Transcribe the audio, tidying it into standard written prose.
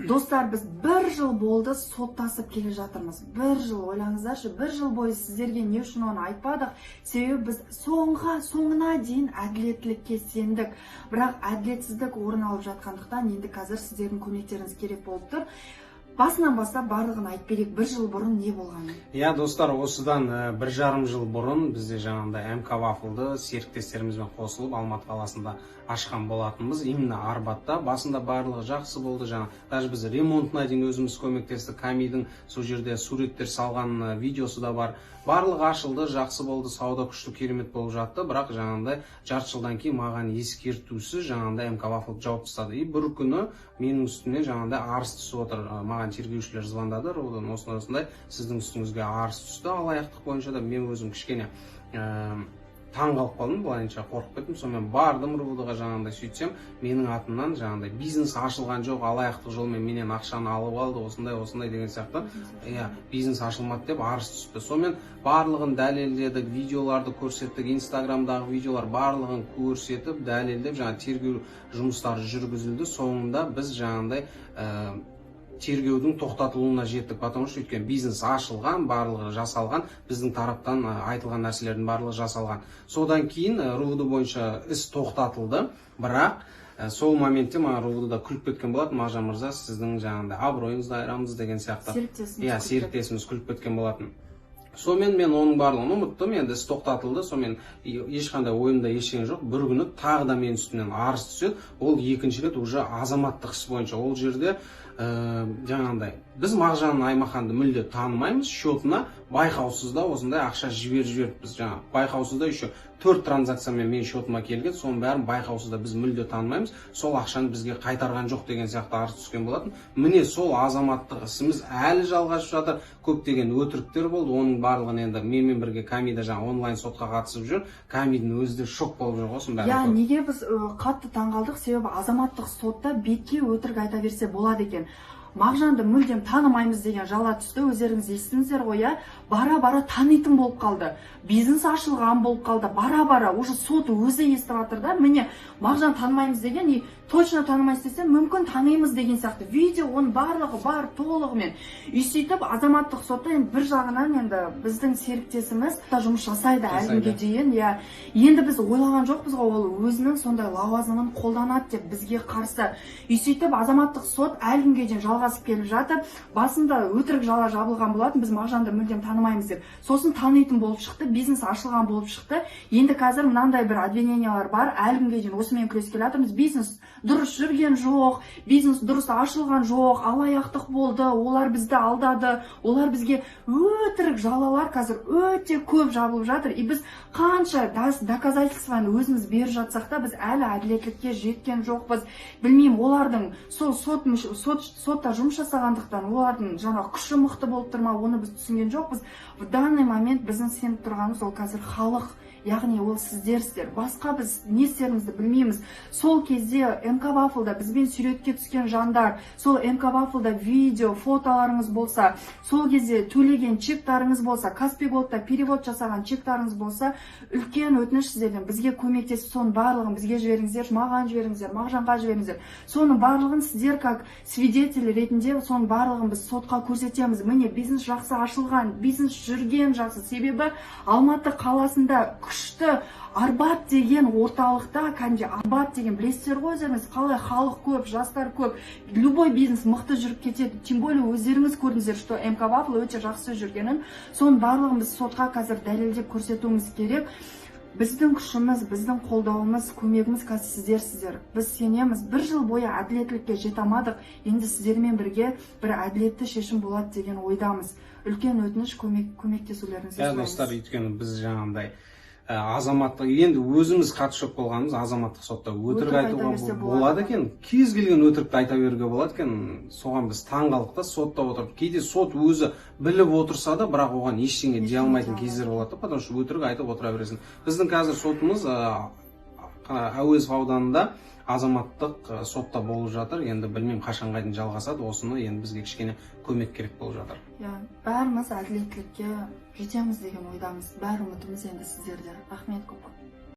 Достар, біз бір жыл болды соттасып келе жатырмыз. Бір жыл, ойлаңыздаршы, бір жыл бойы сіздерге не үшін оны айтпадық? Себебі біз соңына дейін әділеттілікке сендік. Бірақ әділетсіздік орын алып жатқандықтан енді қазір сіздердің көмектеріңіз керек болып тұр. Басынан бастап барлығын айтып берейік, бір жыл бұрын не болғаны? Достар, осыдан 1,5 жыл бұрын бізде жаңағындай МК Waffle'ды серіктестерімізбен қосылып Алматы қаласында ашқан болатынбыз. Именно Арбатта. Басында барлығы жақсы болды. Даже біз ремонтына дейін өзіміз көмектестік. Камидің сол жерде суреттер салған видеосы да бар. Барлығы ашылды, жақсы болды, сауда күшті керемет болып жатты. Бірақ жаңағындай жарты жылдан кейін маған ескертусіз жаңағындай МК Waffle жауып тастады. И бір күні менің үстіме жаңағындай арыз түсіп отыр. Маған тергеушілер звондады, осындай сіздің үстіңізге арыз түсті алаяқтық бойынша да. Мен өзім кішкене таң қалып қалдым, былайынша қорқып кеттім. Сонымен бардым РУВД-ға, жаңағындай сөйтсем, менің атымнан жаңағындай бизнес ашылған жоқ, алаяқтық жолмен менен ақшаны алып алды, осындай деген сияқты. Бизнес ашылмады деп арыз түсті. Сонымен барлығын дәлелдедік, видеоларды көрсеттік, Инстаграмдағы видеолар барлығын көрсетіп, дәлелдеп, жаңа тергеу жұмыстары жүргізілді. Соңында біз жаңағындай тергеудің тоқтатылуына жеттік, потому что өйткені бизнес ашылған, барлығы жасалған, біздің тараптан айтылған нәрселердің барлығы жасалған. Содан кейін РУВД бойынша іс тоқтатылды, бірақ сол моментте маған РУВД-да күліп кеткен болатын: Мағжан мырза, сіздің жаңағындай абыройыңызды айырамыз деген сияқты. Серіктесіміз күліп кеткен болатын. Сонымен мен оның барлығын ұмыттым, енді іс тоқтатылды. Сонымен ешқандай ойымда ештеңе жоқ. Бір күні тағы да мен үстімнен арыз түседі. Ол екінші рет уже азаматтық іс бойынша. Ол жерде жаңағындай біз Мағжан Аймаханды мүлде танымаймыз, счетына байқаусызда осындай ақша жіберіппіз. Байқаусызда еще 4 транзакциямен мен счетыма келген, соның бәрін байқаусызда біз мүлде танымаймыз, сол ақшаны бізге қайтарған жоқ деген сияқты арыз түскен болатын. Міне сол азаматтық ісіміз әлі жалғасып жатыр. Көптеген өтіріктер болды, оның барлығын енді менімен бірге Камида онлайн сотқа қатысып жүр. Камидің өзі де шок болып жүр ғой бәрі. Неге біз қатты таңғалдық? Себебі азаматтық сотта бетке өтірік айта берсе болады екен. Мағжанды мүлдем танымаймыз деген жала түсті, өздеріңіз естіңіздер ғой, бара-бара танитын болып қалды. Бизнес ашылған болып қалды, бара-бара уже сот өзі естіп жатыр да. Міне Мағжан танымаймыз деген, точно танымайсыз десе, мүмкін танимыз деген сияқты. Видео оның барлығы бар, толығымен. Сөйтіп азаматтық сотта бір жағынан енді біздің серіктесіміз жұмыс жасайды әлгіге дейін. Енді біз ойлаған жоқпыз ғой, ол өзінің сондай лауазымын қолданады деп бізге қарсы. Сөйтіп азаматтық сот әлгіге дейін жалғасып келіп жатыр. Басында өтірік жала жабылған болатын, біз Мағжанды мүлдем танымаймыз деп. Сосын танитын болып шықты, бизнес ашылған болып шықты. Енді қазір мынандай бір обвинениялар бар, әлгіге дейін осымен күресіп келе жатырмыз. Бизнес дұрыс жүрген жоқ, бизнес дұрыс ашылған жоқ, алаяқтық болды, олар бізді алдады, олар бізге өтірік жалалар қазір өте көп жабылып жатыр. И біз қанша доказательстваны өзіміз беріп жатсақ та, біз әлі әділеттілікке жеткен жоқпыз. Білмеймін, олардың сол сотта жұмыс жасағандықтан олардың күші мықты болып тұр ма, оны біз түсінген жоқпыз. В данный момент біздің сеніп тұрғанымыз ол қазір халық, яғни ол сіздерсіздер. Басқа біз не істерімізді білмейміз. Сол кезде МК Waffle'да бізбен суретке түскен жандар, сол МК Waffle'да видео, фотоларыңыз болса, сол кезде төлеген чектарыңыз болса, Каспий Голдта перевод жасаған чектарыңыз болса, үлкен өтініш сіздерден бізге көмектесіп, соның барлығын бізге жіберіңіздер, маған жіберіңіздер, Мағжанға жіберіңіздер. Соның барлығын сіздер как свидетель ретінде соның барлығын біз сотқа көрсетеміз. Міне бизнес жақсы ашылған, бизнес жүрген жақсы. Себебі Алматы қаласында күшті Арбат деген орталықта, Арбат деген білесіздер ғой өздеріңіз, қалай халық көп, жастар көп, любой бизнес мықты жүріп кетеді. Тем более өздеріңіз көрдіңіздер, что МК Waffle өте жақсы жүргенін. Соның барлығын біз сотқа қазір дәлелдеп көрсетуіміз керек. Біздің күшіміз, біздің қолдауымыз, көмегіміз қазір сіздерсіздер. Біз сенеміз, бір жыл бойы әділеттілікке жете алмадық, енді сіздермен бірге бір әділетті шешім болады деген ойдамыз. Үлкен өтініш көмектесулеріңізді сұраймыз. Достар, өйткені біз жаңағындай азаматтық, енді өзіміз қатысы жоқ болғанымыз, азаматтық сотта өтірік айтуға болады екен, кез келген өтірікті айта беруге болады екен. Соған біз таңғалдық та, сотта отырып, кейде сот өзі біліп отырса да, бірақ оған ештеңе дей алмайтын кездер болады, потому что өтірік айтып отыра бересің. Біздің қазір сотымыз Әуезов ауданында азаматтық сотта болып жатыр. Енді білмеймін қашанға дейін жалғасады, осыны енді бізге кішкене көмек керек болып жатыр. Бәріміз әділеттілікке жетеміз деген ойдамыз. Бәрі үмітіміз енді сіздерде. Рахмет көп.